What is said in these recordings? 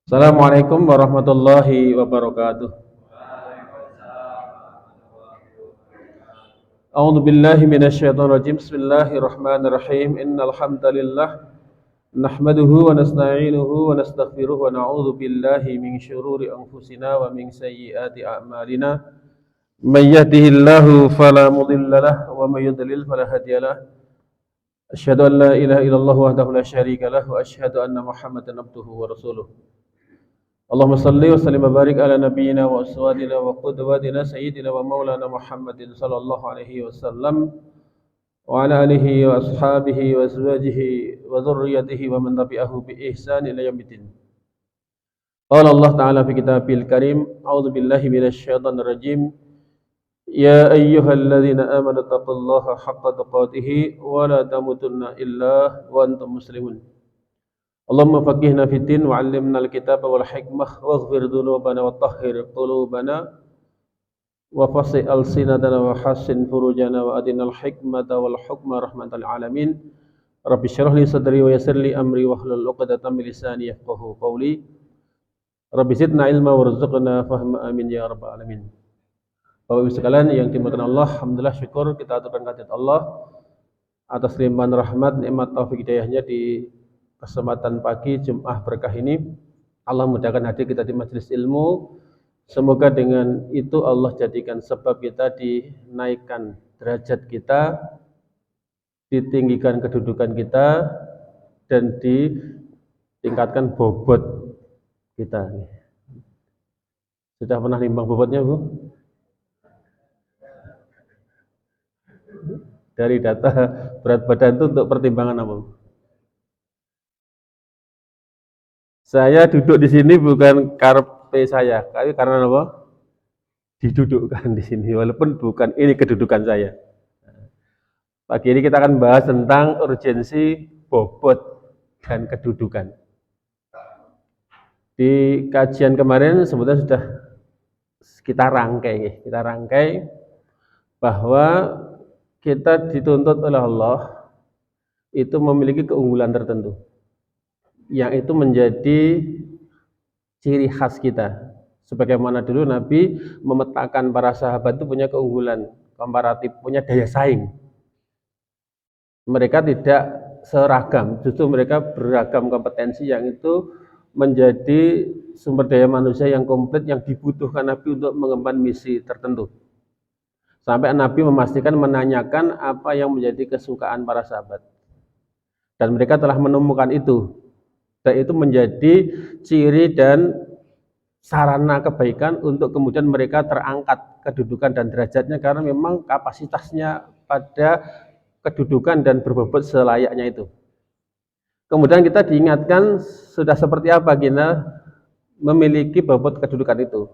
Assalamualaikum warahmatullahi wabarakatuh. A'udzu billahi minasyaitonir rajim. Bismillahirrahmanirrahim. Innal hamdalillah nahmaduhu wa nasta'inuhu wa nastaghfiruh wa na'udzu billahi min syururi anfusina wa min sayyiati a'malina. May yahdihillahu fala mudhillalah wa may yudlil fala hadiyalah. Asyhadu an la ilaha illallah wahdahu la syarika lah wa asyhadu anna Muhammadan abduhu wa rasuluh. Allahumma salli wa sallim wa barik ala nabiyyina wa aswadina wa qudwatina sayyidina wa maulana Muhammadin sallallahu alaihi wasallam wa ala alihi wa ashabihi wa azwajihi wa dhurriyyatihi wa man tabi'ahu bi ihsan ila yaumiddin. Qala Allah Ta'ala fi kitabil karim, a'udzu billahi minasy syaithanir rajim. Ya ayyuhalladzina amanu taqullaha haqqa tuqatih wa la tamutunna illa wa antum muslimun. Allahumma faqihna fid din wa 'allimna al-kitaba wal hikmah waghfir dhunubana wa tahhir qulubana wa fasi' alsinatana wa hassin furujana wa adina al-hikmata wal hukma rahmatan lil alamin. Rabbi shrah li sadri wa yassir li amri wahlul 'uqdatam min lisani yafqahu qawli. Rabbi zidna ilma warzuqna fahma amin ya rabbal alamin. Bapak Ibu sekalian yang dimuliakan Allah, alhamdulillah syukur kita aturkan kehadirat Allah atas limpahan rahmat, nikmat taufik hidayahnya di kesempatan pagi Jumat berkah ini. Allah mudahkan hadir kita di majelis ilmu. Semoga dengan itu Allah jadikan sebab kita dinaikkan derajat kita, ditinggikan kedudukan kita, dan ditingkatkan bobot kita. Sudah pernah nimbang bobotnya, Bu? Dari data berat badan itu untuk pertimbangan apa? Saya duduk di sini bukan karpe saya, tapi karena apa? Didudukkan di sini, walaupun bukan ini kedudukan saya. Pagi ini kita akan bahas tentang urgensi bobot dan kedudukan. Di kajian kemarin sebetulnya sudah kita rangkai bahwa kita dituntut oleh Allah itu memiliki keunggulan tertentu, yang itu menjadi ciri khas kita. Sebagaimana dulu Nabi memetakan para sahabat itu punya keunggulan komparatif, punya daya saing. Mereka tidak seragam, justru mereka beragam kompetensi yang itu menjadi sumber daya manusia yang komplit yang dibutuhkan Nabi untuk mengemban misi tertentu. Sampai Nabi memastikan menanyakan apa yang menjadi kesukaan para sahabat. Dan mereka telah menemukan itu. Dan itu menjadi ciri dan sarana kebaikan untuk kemudian mereka terangkat kedudukan dan derajatnya karena memang kapasitasnya pada kedudukan dan berbobot selayaknya itu. Kemudian kita diingatkan sudah seperti apa kita memiliki bobot kedudukan itu.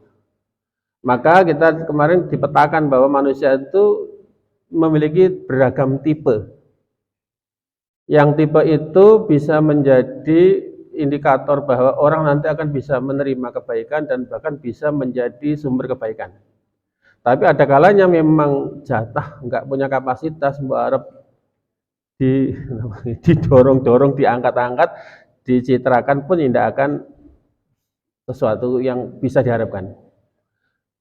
Maka kita kemarin dipetakan bahwa manusia itu memiliki beragam tipe. Yang tipe itu bisa menjadi indikator bahwa orang nanti akan bisa menerima kebaikan dan bahkan bisa menjadi sumber kebaikan. Tapi ada kalanya memang jatah, enggak punya kapasitas, berharap didorong-dorong, diangkat-angkat, dicitrakan pun tidak akan sesuatu yang bisa diharapkan.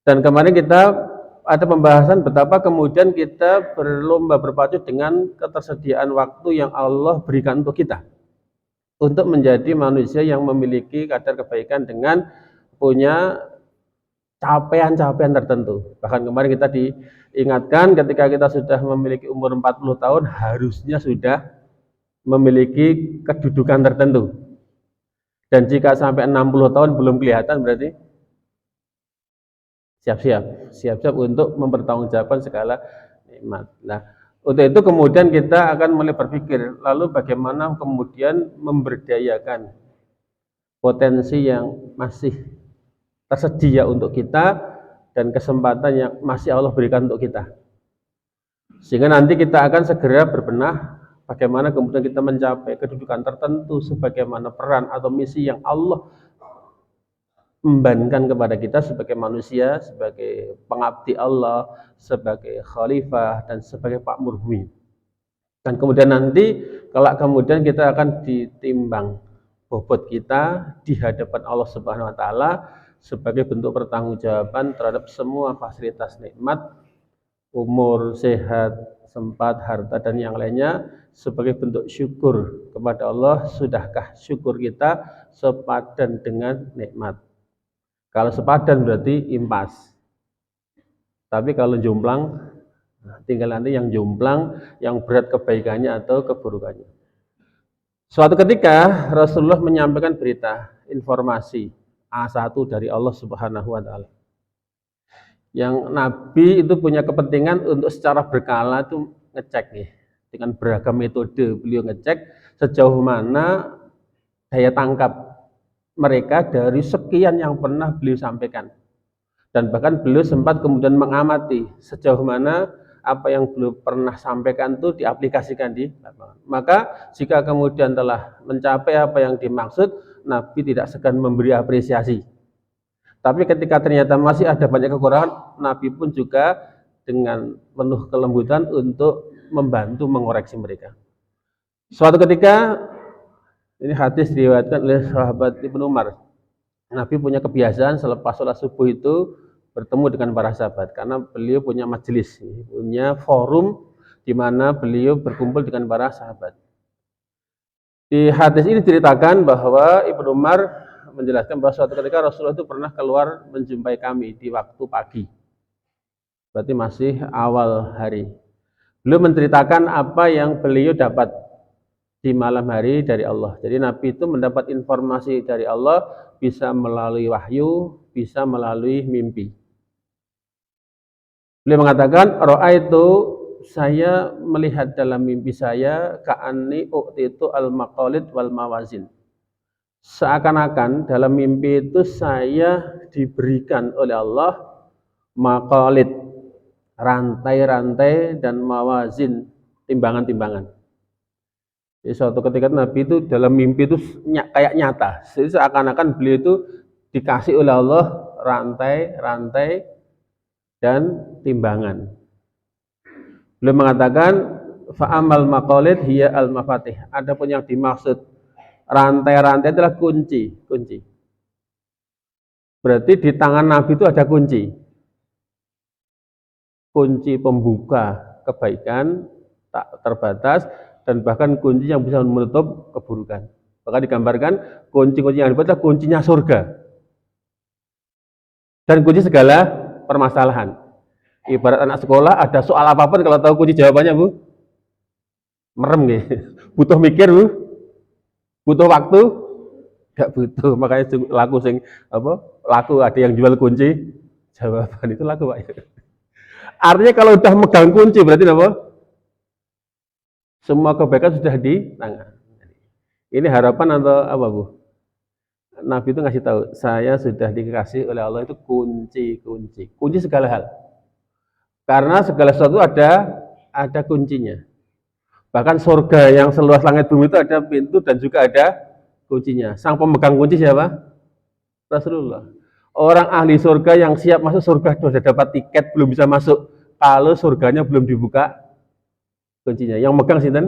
Dan kemarin kita ada pembahasan betapa kemudian kita berlomba berpacu dengan ketersediaan waktu yang Allah berikan untuk kita untuk menjadi manusia yang memiliki kadar kebaikan dengan punya capaian-capaian tertentu. Bahkan kemarin kita diingatkan ketika kita sudah memiliki umur 40 tahun harusnya sudah memiliki kedudukan tertentu. Dan jika sampai 60 tahun belum kelihatan berarti siap-siap untuk mempertanggungjawabkan segala nikmat. Nah, untuk itu kemudian kita akan mulai berpikir, lalu bagaimana kemudian memberdayakan potensi yang masih tersedia untuk kita dan kesempatan yang masih Allah berikan untuk kita. Sehingga nanti kita akan segera berbenah bagaimana kemudian kita mencapai kedudukan tertentu sebagaimana peran atau misi yang Allah membebankan kepada kita sebagai manusia, sebagai pengabdi Allah, sebagai khalifah, dan sebagai pakmur bumi. Dan kemudian nanti, kalau kemudian kita akan ditimbang bobot kita di hadapan Allah Subhanahu wa taala sebagai bentuk pertanggungjawaban terhadap semua fasilitas nikmat, umur, sehat, sempat, harta dan yang lainnya sebagai bentuk syukur kepada Allah. Sudahkah syukur kita sepadan dengan nikmat? Kalau sepadan berarti impas. Tapi kalau jomplang, tinggal nanti yang jomplang, yang berat kebaikannya atau keburukannya. Suatu ketika Rasulullah menyampaikan berita, informasi A1 dari Allah Subhanahu wa taala. Yang Nabi itu punya kepentingan untuk secara berkala itu ngecek nih, dengan beragam metode beliau ngecek sejauh mana daya tangkap mereka dari sekian yang pernah beliau sampaikan. Dan bahkan beliau sempat kemudian mengamati sejauh mana apa yang beliau pernah sampaikan itu diaplikasikan di lapangan. Maka jika kemudian telah mencapai apa yang dimaksud, Nabi tidak segan memberi apresiasi. Tapi ketika ternyata masih ada banyak kekurangan, Nabi pun juga dengan penuh kelembutan untuk membantu mengoreksi mereka. Suatu ketika, ini hadis diriwayatkan oleh sahabat Ibnu Umar. Nabi punya kebiasaan selepas sholat subuh itu bertemu dengan para sahabat karena beliau punya majelis, punya forum di mana beliau berkumpul dengan para sahabat. Di hadis ini diceritakan bahwa Ibnu Umar menjelaskan bahwa suatu ketika Rasulullah itu pernah keluar menjumpai kami di waktu pagi. Berarti masih awal hari. Beliau menceritakan apa yang beliau dapat di malam hari dari Allah. Jadi Nabi itu mendapat informasi dari Allah bisa melalui wahyu, bisa melalui mimpi. Beliau mengatakan, itu saya melihat dalam mimpi saya ka'anni u'titu al-maqalid wal mawazin. Seakan-akan dalam mimpi itu saya diberikan oleh Allah maqalid, rantai-rantai dan mawazin, timbangan-timbangan. Jadi suatu ketika Nabi itu dalam mimpi itu kayak nyata. Jadi seakan-akan beliau itu dikasih oleh Allah rantai-rantai dan timbangan. Beliau mengatakan fa'amal maqalid hiya al-mafatih. Adapun yang dimaksud rantai-rantai adalah kunci. Berarti di tangan Nabi itu ada kunci. Kunci pembuka kebaikan tak terbatas dan bahkan kunci yang bisa menutup keburukan. Maka digambarkan kunci-kunci yang dibuat adalah kuncinya surga. Dan kunci segala permasalahan. Ibarat anak sekolah ada soal apapun kalau tahu kunci jawabannya, Bu. Merem gitu. Butuh mikir, Bu. Butuh waktu? Enggak butuh. Makanya laku ada yang jual kunci jawaban itu laku, Pak. Artinya kalau udah megang kunci berarti apa? Semua kebaikan sudah di tangan. Ini harapan atau apa, Bu? Nabi itu ngasih tahu, saya sudah dikasih oleh Allah itu kunci segala hal. Karena segala sesuatu ada kuncinya. Bahkan surga yang seluas langit bumi itu ada pintu dan juga ada kuncinya. Sang pemegang kunci siapa? Rasulullah. Orang ahli surga yang siap masuk surga sudah dapat tiket, belum bisa masuk kalau surganya belum dibuka kuncinya. Yang megang sinten?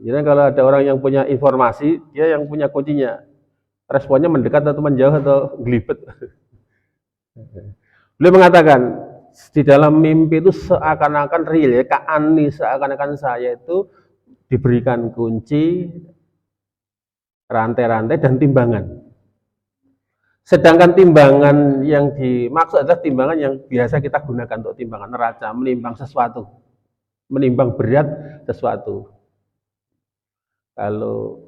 Jadi kalau ada orang yang punya informasi, dia yang punya kuncinya. Responnya mendekat atau menjauh atau gelibet. Beliau mengatakan, di dalam mimpi itu seakan-akan real ya, ka'ani, seakan-akan saya itu diberikan kunci, rantai-rantai dan timbangan. Sedangkan timbangan yang dimaksud adalah timbangan yang biasa kita gunakan untuk timbangan neraca, menimbang sesuatu, menimbang berat sesuatu. Kalau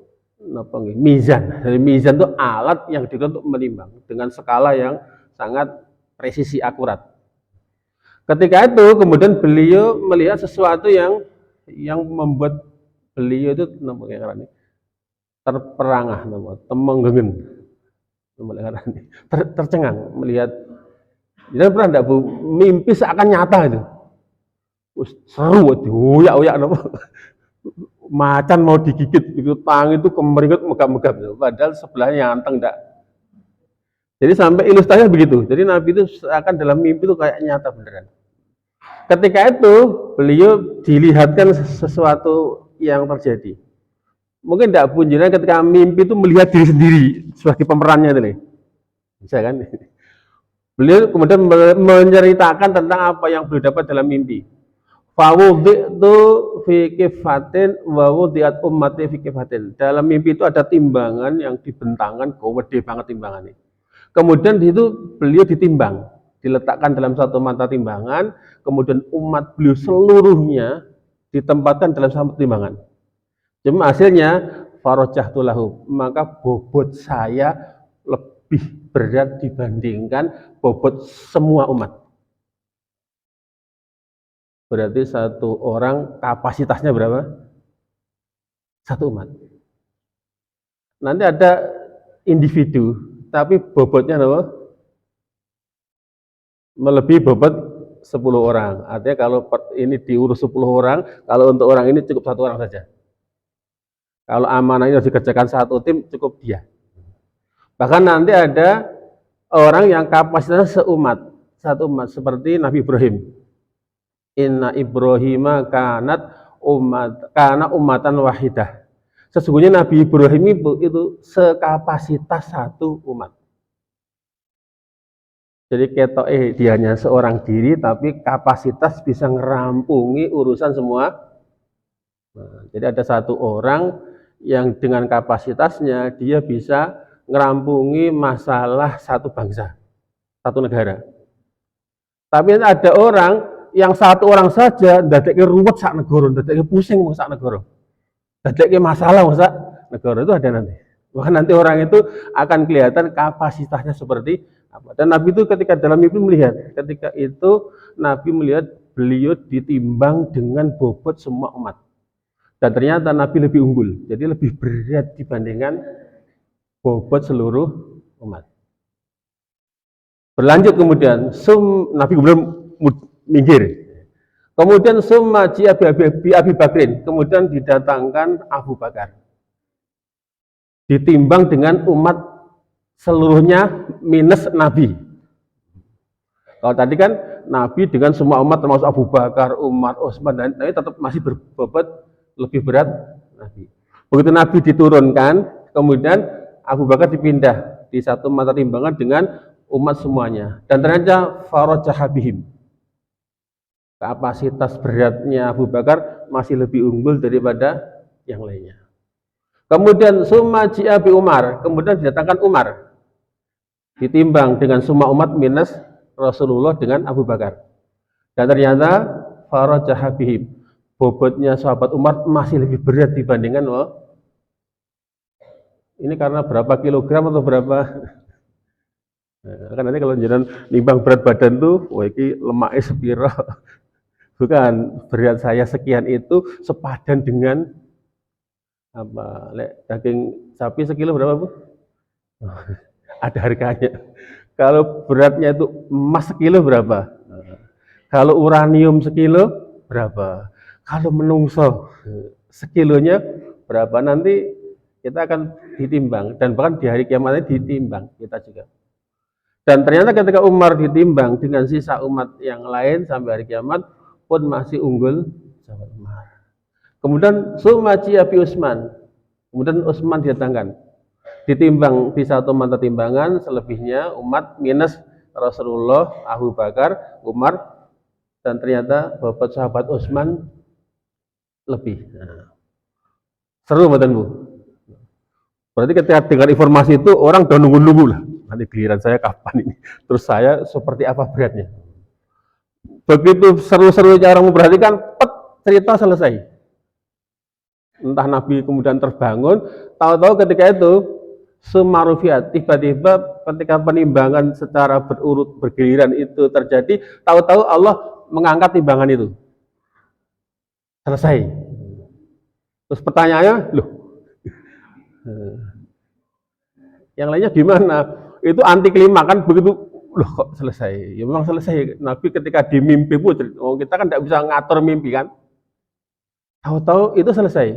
mizan, dari mizan itu alat yang digunakan untuk menimbang dengan skala yang sangat presisi akurat. Ketika itu kemudian beliau melihat sesuatu yang membuat beliau itu terperangah, temenggengen, tercengang melihat. Jadi pernah enggak, Bu, mimpi seakan nyata itu. Seru, diuyak-uyak macan mau digigit, itu tangan itu kemeringat megap-megap, padahal sebelahnya nyanteng enggak. Jadi sampai ilustrasinya begitu. Jadi Nabi itu akan dalam mimpi itu kayak nyata beneran. Ketika itu beliau dilihatkan sesuatu yang terjadi. Mungkin tidak pun jenengan ketika mimpi itu melihat diri sendiri sebagai pemerannya itu nih. Bisa kan? Beliau kemudian menceritakan tentang apa yang beliau dapat dalam mimpi. Fawuditu fi kifatin wa wudiat ummati fi kifatin. Dalam mimpi itu ada timbangan yang dibentangkan, gede banget timbangannya. Kemudian di situ beliau ditimbang, diletakkan dalam satu mata timbangan, kemudian umat beliau seluruhnya ditempatkan dalam satu timbangan. Cuma hasilnya farajahtu lahu, maka bobot saya lebih berat dibandingkan bobot semua umat. Berarti satu orang kapasitasnya berapa? Satu umat. Nanti ada individu, tapi bobotnya apa? Melebihi bobot 10 orang. Artinya kalau ini diurus 10 orang, kalau untuk orang ini cukup satu orang saja. Kalau amanah ini harus dikerjakan satu tim, cukup dia. Bahkan nanti ada orang yang kapasitasnya seumat, satu umat, seperti Nabi Ibrahim. Inna Ibrahima kana umatan wahidah. Sesungguhnya Nabi Ibrahim itu sekapasitas satu umat. Jadi ketok dia hanya seorang diri, tapi kapasitas bisa ngerampungi urusan semua. Nah, jadi ada satu orang yang dengan kapasitasnya dia bisa ngerampungi masalah satu bangsa, satu negara. Tapi ada orang yang satu orang saja ndadekake ruwet sak negara, ndadekake pusing sak negara. Ndadekake masalah sak negara itu ada nanti. Maka nanti orang itu akan kelihatan kapasitasnya seperti apa. Dan Nabi itu ketika dalam mimpi melihat, ketika itu Nabi melihat beliau ditimbang dengan bobot semua umat. Dan ternyata Nabi lebih unggul, jadi lebih berat dibandingkan bobot seluruh umat. Berlanjut kemudian, Nabi kemudian minggir. Kemudian summa ji'a bi Abi Bakrin, kemudian didatangkan Abu Bakar. Ditimbang dengan umat seluruhnya minus Nabi. Kalau tadi kan Nabi dengan semua umat termasuk Abu Bakar, Umar, Utsman, dan Nabi tetap masih berbobot lebih berat Nabi. Begitu Nabi diturunkan, kemudian Abu Bakar dipindah di satu mata timbangan dengan umat semuanya. Dan ternyata farajah bihim. Kapasitas beratnya Abu Bakar masih lebih unggul daripada yang lainnya. Kemudian summa ji'a bi Umar, kemudian didatangkan Umar. Ditimbang dengan semua umat minus Rasulullah dengan Abu Bakar. Dan ternyata farajah bihim. Bobotnya sahabat Umar masih lebih berat dibandingkan ini karena berapa kilogram atau berapa. Nah, kan nanti kalau jangan nimbang berat badan tuh, wah ini lemaknya sepiro. Bukan, berat saya sekian itu sepadan dengan apa? Daging sapi sekilo berapa, Bu? Ada harganya. Kalau beratnya itu emas sekilo berapa? Kalau uranium sekilo berapa? Kalau menungso sekilonya berapa, nanti kita akan ditimbang, dan bahkan di hari kiamat ditimbang kita juga. Dan ternyata ketika Umar ditimbang dengan sisa umat yang lain sampai hari kiamat pun masih unggul sahabat Umar. Kemudian sumaci Abi Utsman, kemudian Utsman didatangkan, ditimbang di satu mata timbangan, selebihnya umat minus Rasulullah, Abu Bakar, Umar, dan ternyata bobot sahabat Utsman lebih. Nah, seru mboten, Bu? Berarti ketika dengar informasi itu orang udah nunggu-nunggu lah. Nanti giliran saya kapan ini? Terus saya seperti apa beratnya? Begitu seru-serunya orang memperhatikan, cerita selesai. Entah Nabi kemudian terbangun, tahu-tahu ketika itu sumarufiat, tiba-tiba ketika penimbangan secara berurut bergiliran itu terjadi, tahu-tahu Allah mengangkat timbangan itu. Selesai. Terus pertanyaannya, loh, yang lainnya gimana? Itu anti klima kan, begitu, loh kok selesai? Ya memang selesai. Nabi ketika di mimpi pun, kita kan tidak bisa ngatur mimpi kan? Tahu-tahu itu selesai.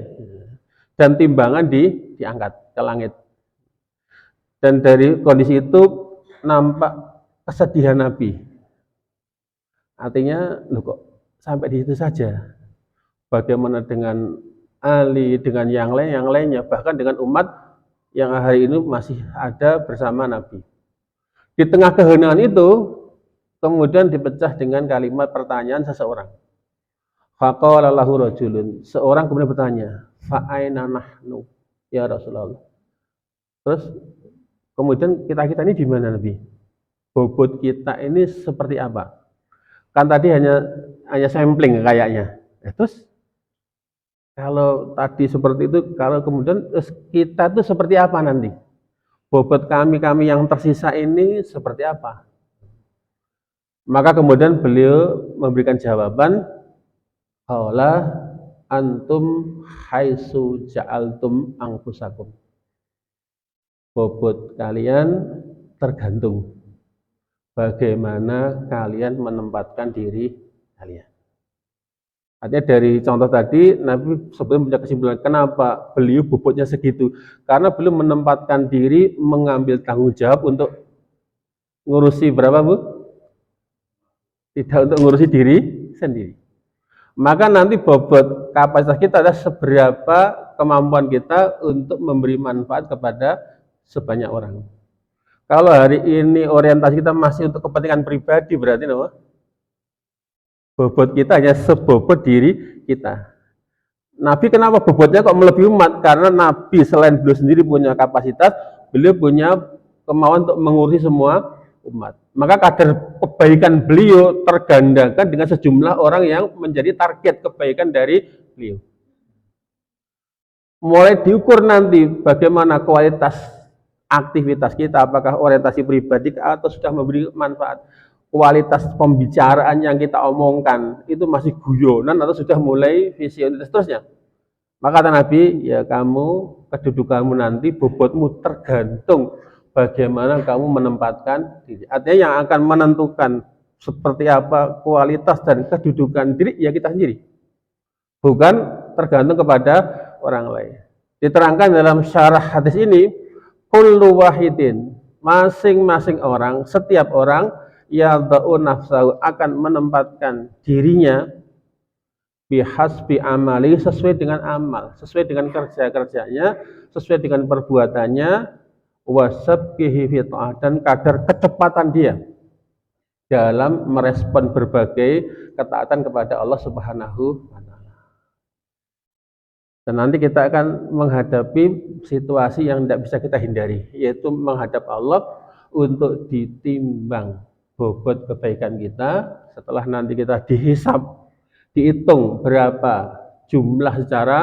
Dan timbangan diangkat ke langit. Dan dari kondisi itu nampak kesedihan Nabi. Artinya, loh kok sampai di situ saja? Bagaimana dengan Ali, dengan yang lainnya, bahkan dengan umat yang hari ini masih ada bersama Nabi. Di tengah keheningan itu, kemudian dipecah dengan kalimat pertanyaan seseorang. Faqala lahu rajulun. Seorang kemudian bertanya, fa aina nahnu ya Rasulullah. Terus kemudian kita ini di mana Nabi? Bobot kita ini seperti apa? Kan tadi hanya sampling kayaknya. Terus kalau tadi seperti itu, kalau kemudian kita itu seperti apa nanti? Bobot kami yang tersisa ini seperti apa? Maka kemudian beliau memberikan jawaban, qala antum haitsu ja'altum anfusakum. Bobot kalian tergantung bagaimana kalian menempatkan diri kalian. Artinya dari contoh tadi, Nabi sebetulnya punya kesimpulan kenapa beliau bobotnya segitu. Karena beliau menempatkan diri mengambil tanggung jawab untuk ngurusi berapa Bu? Tidak untuk ngurusi diri sendiri. Maka nanti bobot kapasitas kita adalah seberapa kemampuan kita untuk memberi manfaat kepada sebanyak orang. Kalau hari ini orientasi kita masih untuk kepentingan pribadi, berarti apa? Bobot kita hanya sebobot diri kita. Nabi kenapa bobotnya kok melebihi umat? Karena Nabi selain beliau sendiri punya kapasitas, beliau punya kemauan untuk mengurusi semua umat. Maka kadar kebaikan beliau tergandakan dengan sejumlah orang yang menjadi target kebaikan dari beliau. Mulai diukur nanti bagaimana kualitas aktivitas kita, apakah orientasi pribadi atau sudah memberi manfaat. Kualitas pembicaraan yang kita omongkan itu masih guyonan atau sudah mulai visioner seterusnya. Maka kata Nabi, ya kamu, kedudukanmu nanti, bobotmu tergantung bagaimana kamu menempatkan diri. Artinya yang akan menentukan seperti apa kualitas dan kedudukan diri, ya kita sendiri. Bukan tergantung kepada orang lain. Diterangkan dalam syarah hadis ini, kullu wahidin, masing-masing orang, setiap orang, yada'u nafsahu, akan menempatkan dirinya bihasbi amali, sesuai dengan amal, sesuai dengan kerja-kerjanya, sesuai dengan perbuatannya, wasabqihi fi ta'ah, dan kadar kecepatan dia dalam merespon berbagai ketaatan kepada Allah Subhanahu wa taala. Dan nanti kita akan menghadapi situasi yang tidak bisa kita hindari, yaitu menghadap Allah untuk ditimbang bobot kebaikan kita. Setelah nanti kita dihisab, dihitung berapa jumlah secara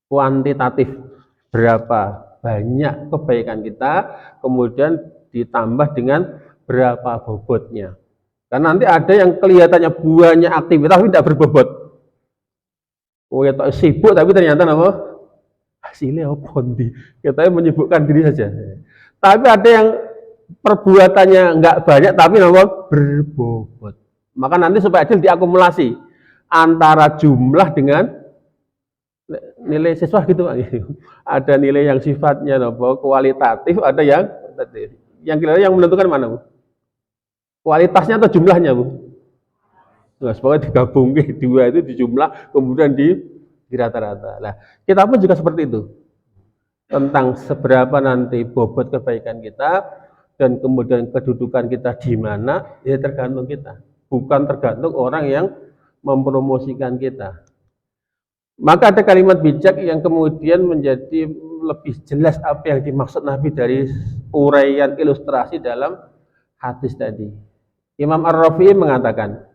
kuantitatif, berapa banyak kebaikan kita, kemudian ditambah dengan berapa bobotnya. Karena nanti ada yang kelihatannya banyak aktivitas tapi tidak berbobot. Oh ya sibuk tapi ternyata apa? Hasilnya apa nih? Kita menyibukkan diri saja. Tapi ada yang perbuatannya enggak banyak tapi apa? Berbobot. Maka nanti supaya adil diakumulasi antara jumlah dengan nilai siswa gitu Pak. Ada nilai yang sifatnya apa? Kualitatif, ada yang kuantitatif. Yang kira-kira yang menentukan mana, Bu? Kualitasnya atau jumlahnya, Bu? Nah, pokoknya digabung dua itu dijumlah kemudian di rata-rata. Nah, kita pun juga seperti itu. Tentang seberapa nanti bobot kebaikan kita dan kemudian kedudukan kita di mana, ya tergantung kita. Bukan tergantung orang yang mempromosikan kita. Maka ada kalimat bijak yang kemudian menjadi lebih jelas apa yang dimaksud Nabi dari uraian ilustrasi dalam hadis tadi. Imam Ar-Rafi'i mengatakan,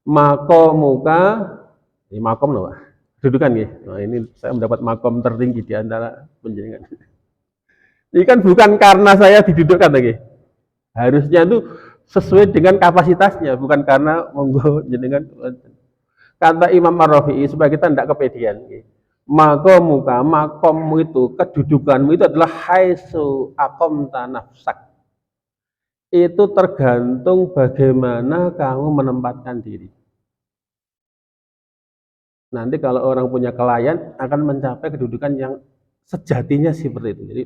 makomuka, ini makom loh, dudukan ya. Nah, ini saya mendapat makom tertinggi di antara penjenengan. Ini kan bukan karena saya didudukkan lagi. Harusnya itu sesuai dengan kapasitasnya, bukan karena monggo jenengan. Kata Imam Ar-Rafi'i supaya kita tidak kepedean. Makomuka, makommu itu, kedudukanmu itu adalah haitsu aqamta nafsak. Itu tergantung bagaimana kamu menempatkan diri. Nanti kalau orang punya klien akan mencapai kedudukan yang sejatinya seperti itu. Jadi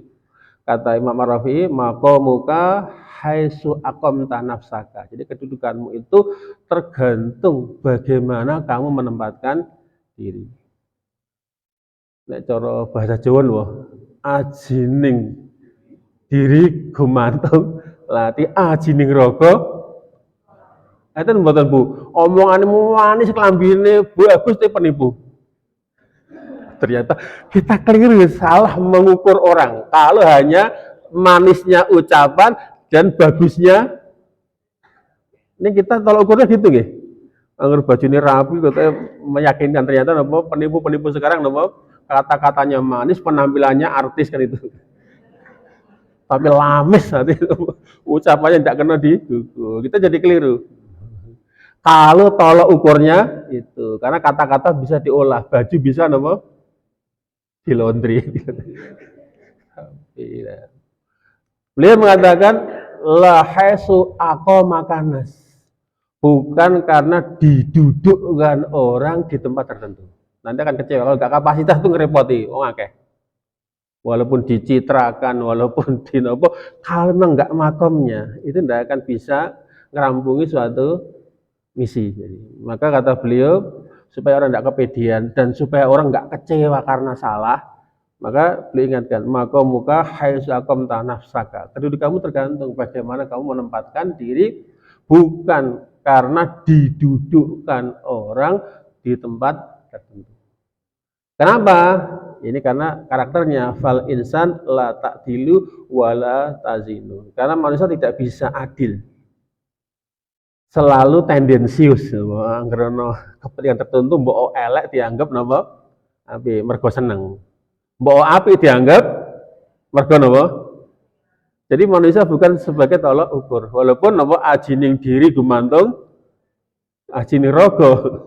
kata Imam Ar-Rafi'i, maqamuka haitsu aqamta nafsaka. Jadi kedudukanmu itu tergantung bagaimana kamu menempatkan diri. nek cara bahasa Jawa lho, ajining diri gumantung lati ajining raga. Eten mboten Bu, omongane manis klambine bagus te penipu. Ternyata kita keliru, salah mengukur orang. Kalau hanya manisnya ucapan dan bagusnya, ini kita tolak ukurnya gitu nggih. Angger bajune rapi katanya meyakinkan, ternyata napa penipu-penipu sekarang napa kata-katanya manis, penampilannya artis kan itu. Tapi lamis nanti ucapannya tidak kena di kita jadi keliru. Kalau tolak ukurnya itu, karena kata-kata bisa diolah, baju bisa napa di laundry. Beliau mengatakan la haisu aqamakanas, bukan karena didudukkan orang di tempat tertentu. Nanti akan kecewa kalau nggak kapasitas tuh ngerepoti, akeh. Walaupun dicitrakan, walaupun di nopo, kalau memang nggak makomnya, itu tidak akan bisa ngerampungi suatu misi. Jadi, maka kata beliau, supaya orang tidak kepedean dan supaya orang nggak kecewa karena salah, maka beliau ingatkan, makomuka haitsu aqamta nafsaka. Kedudukan kamu tergantung bagaimana kamu menempatkan diri, bukan karena didudukkan orang di tempat tertentu. Kenapa? Ini karena karakternya fal insan la ta'dilu wala tazinu. Karena manusia tidak bisa adil. Selalu tendensius, anggerono kepentingan tertentu mbok elek dianggap napa? Api mergo seneng. Mbok api dianggap mergo napa? Jadi manusia bukan sebagai tolak ukur. Walaupun napa ajining diri gumantung ajining raga.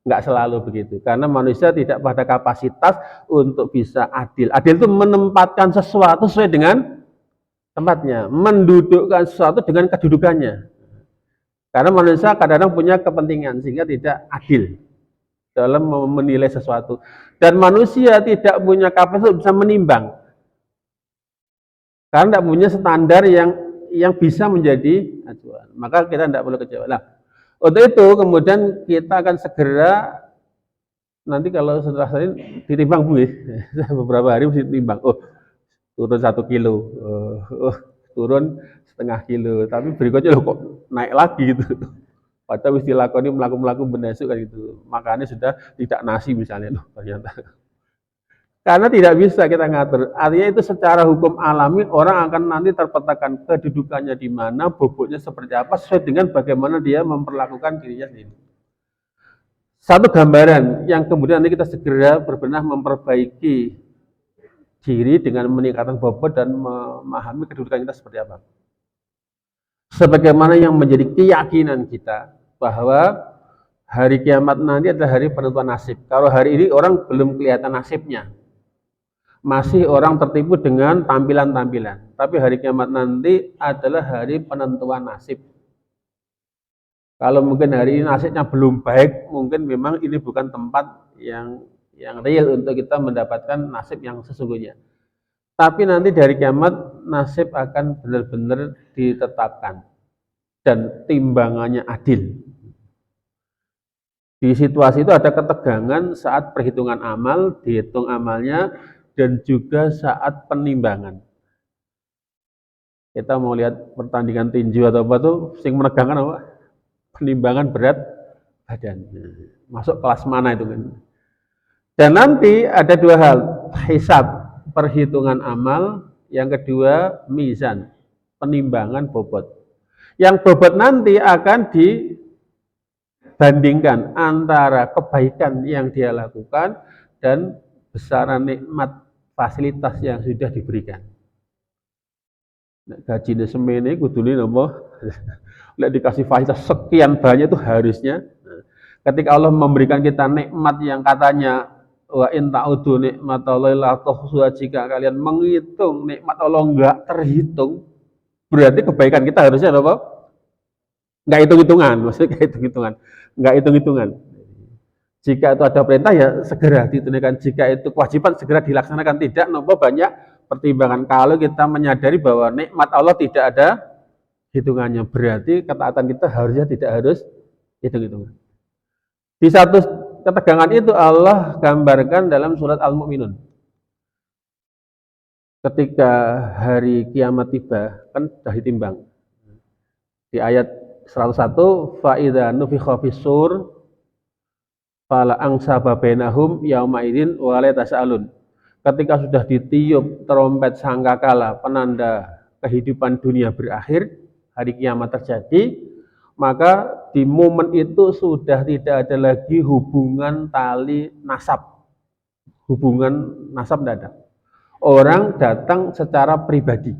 Enggak selalu begitu, karena manusia tidak pada kapasitas untuk bisa adil. Adil itu menempatkan sesuatu sesuai dengan tempatnya, mendudukkan sesuatu dengan kedudukannya. Karena manusia kadang-kadang punya kepentingan sehingga tidak adil dalam menilai sesuatu. Dan manusia tidak punya kapasitas untuk bisa menimbang, karena tidak punya standar yang bisa menjadi acuan. Maka kita tidak perlu kecewa. Nah, untuk itu kemudian kita akan segera nanti kalau setelah ini ditimbang Bu ya. Beberapa hari mesti ditimbang. Oh, turun 1 kilo. Turun setengah kilo. Tapi berikutnya loh kok naik lagi gitu. Padahal wis dilakoni melaku-melaku benasuk kan gitu. Makannya sudah tidak nasi misalnya loh ternyata. Karena tidak bisa kita ngatur. Artinya itu secara hukum alami orang akan nanti terpetakan kedudukannya di mana, bobotnya seperti apa, sesuai dengan bagaimana dia memperlakukan dirinya sendiri. Satu gambaran yang kemudian nanti kita segera berbenah memperbaiki diri dengan meningkatkan bobot dan memahami kedudukan kita seperti apa. Sebagaimana yang menjadi keyakinan kita bahwa hari kiamat nanti adalah hari penentuan nasib. Kalau hari ini orang belum kelihatan nasibnya, masih orang tertipu dengan tampilan-tampilan. Tapi hari kiamat nanti adalah hari penentuan nasib. Kalau mungkin hari ini nasibnya belum baik, mungkin memang ini bukan tempat yang real untuk kita mendapatkan nasib yang sesungguhnya. Tapi nanti dari kiamat nasib akan benar-benar ditetapkan dan timbangannya adil. Di situasi itu ada ketegangan saat perhitungan amal, dihitung amalnya, dan juga saat penimbangan. Kita mau lihat pertandingan tinju atau apa tuh, sing menegangkan apa? Penimbangan berat badan. Masuk kelas mana itu kan? Dan nanti ada dua hal, hisab, perhitungan amal, yang kedua mizan, penimbangan bobot. Yang bobot nanti akan dibandingkan antara kebaikan yang dia lakukan dan besaran nikmat fasilitas yang sudah diberikan. Gaji semene kudune napa? Lek dikasih fasilitas sekian banyak itu harusnya. Ketika Allah memberikan kita nikmat yang katanya wa in ta'udu nikmatallahi la tuhsuha, jika kalian menghitung nikmat Allah enggak terhitung, berarti kebaikan kita harusnya apa? Enggak hitung-hitungan, maksudnya enggak hitung-hitungan. Enggak hitung-hitungan. Jika itu ada perintah ya segera ditunaikan, jika itu kewajiban segera dilaksanakan, tidak nopo banyak pertimbangan. Kalau kita menyadari bahwa nikmat Allah tidak ada hitungannya, berarti ketaatan kita harusnya tidak harus hitung-hitungan. Di satu ketegangan itu Allah gambarkan dalam surat Al-Mu'minun. Ketika hari kiamat tiba, kan sudah ditimbang. Di ayat 101, fa idza nufikha fis-sur fala ansaba bainahum yauma idzin wa la tasalun. Ketika sudah ditiup trompet sangkakala penanda kehidupan dunia berakhir, hari kiamat terjadi, maka di momen itu sudah tidak ada lagi hubungan tali nasab. Hubungan nasab tidak ada. Orang datang secara pribadi.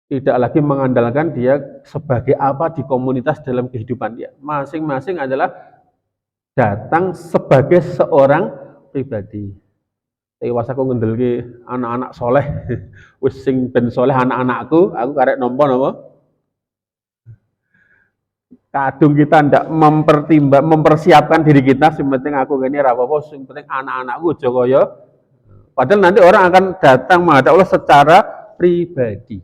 Tidak lagi mengandalkan dia sebagai apa di komunitas dalam kehidupan dia. Masing-masing adalah datang sebagai seorang pribadi. Tewas aku ngendelke anak-anak soleh, wis sing ben soleh anak-anakku, aku karek nampa napa? Kadung kita ndak mempersiapkan diri kita, sing penting aku kene ra apa-apa, sing penting anak-anakku aja kaya. Padahal nanti orang akan datang menghadap Allah secara pribadi.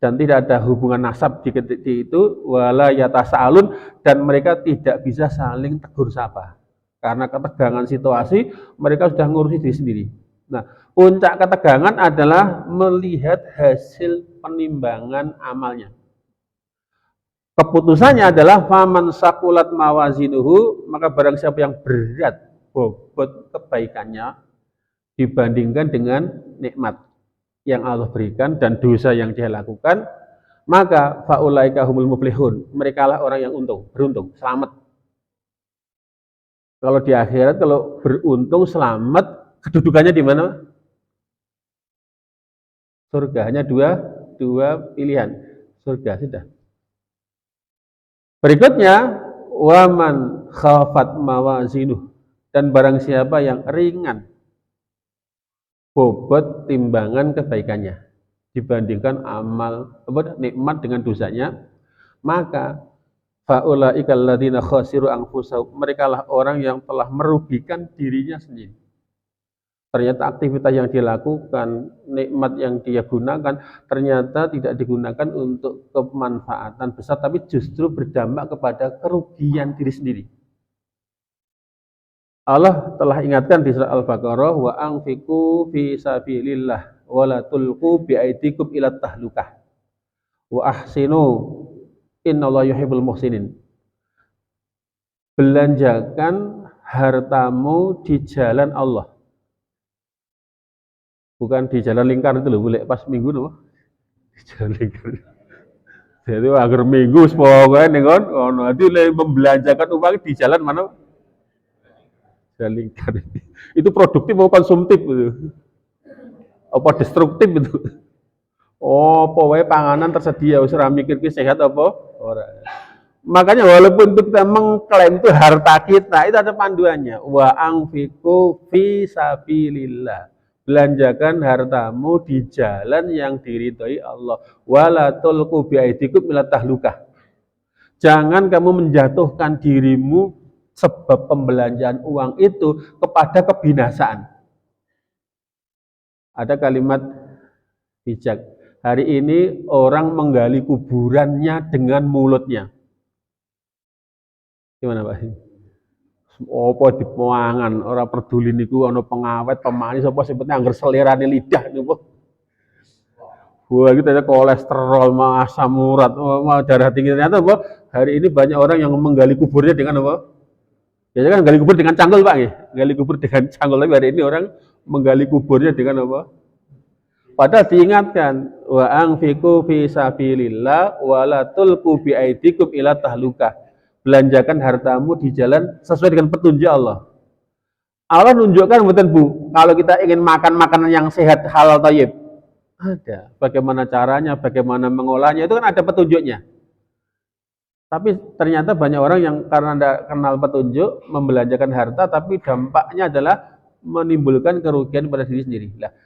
Dan tidak ada hubungan nasab di ketika itu, wala yatasaalun, dan mereka tidak bisa saling tegur sapa. Karena ketegangan situasi, mereka sudah ngurusi diri sendiri. Nah, puncak ketegangan adalah melihat hasil penimbangan amalnya. Keputusannya adalah faman sakulat mawazinuhu, maka barang siapa yang berat bobot kebaikannya dibandingkan dengan nikmat yang Allah berikan dan dosa yang dia lakukan, maka faulaika humul muflihun. Merekalah orang yang beruntung, selamat. Kalau di akhirat, kalau beruntung, selamat, kedudukannya di mana? Surga. Hanya dua pilihan. Surga sudah. Berikutnya, waman khafat mawazinuh, dan barang siapa yang ringan bobot timbangan kebaikannya dibandingkan amal nikmat dengan dosanya, maka faulaika alladzina khasiru anfusahum, merekalah orang yang telah merugikan dirinya sendiri. Ternyata aktivitas yang dilakukan, nikmat yang dia gunakan, ternyata tidak digunakan untuk kemanfaatan besar, tapi justru berdampak kepada kerugian diri sendiri. Allah telah ingatkan di surah Al-Baqarah, wa anfiqu fi sabilillah wa la tulqu bi aidikum ila tahlukah wa ahsinu innallaha yuhibbul muhsinin. Belanjakan hartamu di jalan Allah. Bukan di jalan lingkar itu loh, boleh pas minggu loh. Di jalan lingkar. Jadi agar minggu pokoknya nih kan, nanti membelanjakan uang di jalan mana? Jalan lingkar. Itu produktif atau konsumtif itu? Apa destruktif itu? Oh, pokoknya panganan tersedia, usah mikir sehat apa? Ora. Makanya walaupun kita mengklaim itu harta kita, itu ada panduannya. Wa anfiqu fi sabilillah. Belanjakan hartamu di jalan yang diridhoi Allah. Wala tulqu bi aidikum ila tahlukah. Jangan kamu menjatuhkan dirimu sebab pembelanjaan uang itu kepada kebinasaan. Ada kalimat bijak. Hari ini orang menggali kuburannya dengan mulutnya. Gimana Pak? Apa dipangan, orang peduli niku ana pengawet, pemanis apa sing penting angger selerane lidah niku. Wah, itu ada kolesterol, asam urat, darah tinggi, ternyata apa? Hari ini banyak orang yang menggali kuburnya dengan apa? Biasanya kan gali kubur dengan cangkul Pak ya. Gali kubur dengan cangkul, tapi hari ini orang menggali kuburnya dengan apa? Padahal diingatkan, wa anfiqu fi sabilillah wa la tulqu bi aidikum ila tahlukah. Belanjakan hartamu di jalan sesuai dengan petunjuk Allah. Allah nunjukkan betul Bu, kalau kita ingin makan makanan yang sehat, halal, thayyib, ada. Bagaimana caranya, bagaimana mengolahnya, itu kan ada petunjuknya. Tapi ternyata banyak orang yang karena tidak kenal petunjuk, membelanjakan harta, tapi dampaknya adalah menimbulkan kerugian pada diri sendiri. Nah,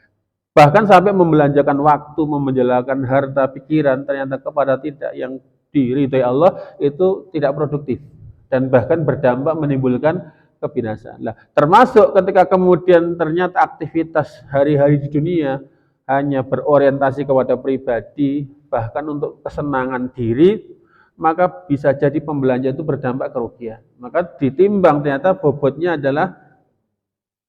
bahkan sampai membelanjakan waktu, membelanjakan harta, pikiran, ternyata kepada tidak yang diridhoi Allah, itu tidak produktif. Dan bahkan berdampak menimbulkan kebinasaan. Nah, termasuk ketika kemudian ternyata aktivitas hari-hari di dunia hanya berorientasi kepada pribadi, bahkan untuk kesenangan diri, maka bisa jadi pembelanja itu berdampak kerugian. Maka ditimbang ternyata bobotnya adalah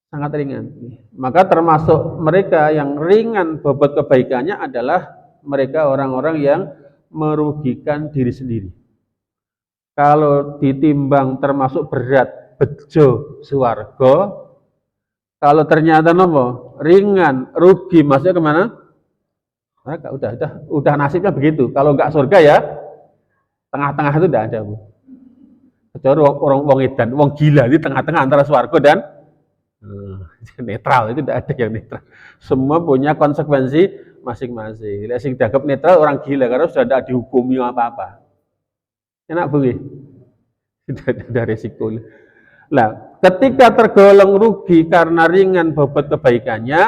sangat ringan. Maka termasuk mereka yang ringan bobot kebaikannya adalah mereka orang-orang yang merugikan diri sendiri. Kalau ditimbang termasuk berat, bejo swarga, kalau ternyata nopo ringan, rugi, maksudnya kemana? Maka udah nasibnya begitu. Kalau nggak surga ya tengah-tengah itu tidak ada, Bu. Kecuali orang edan, wong gila di tengah-tengah antara swarga dan netral, itu tidak ada yang netral. Semua punya konsekuensi masing-masing. Sing dianggap netral orang gila karena sudah tidak dihukumi apa-apa. Enak Bu, tidak ada resiko. Nah, ketika tergolong rugi karena ringan bobot kebaikannya,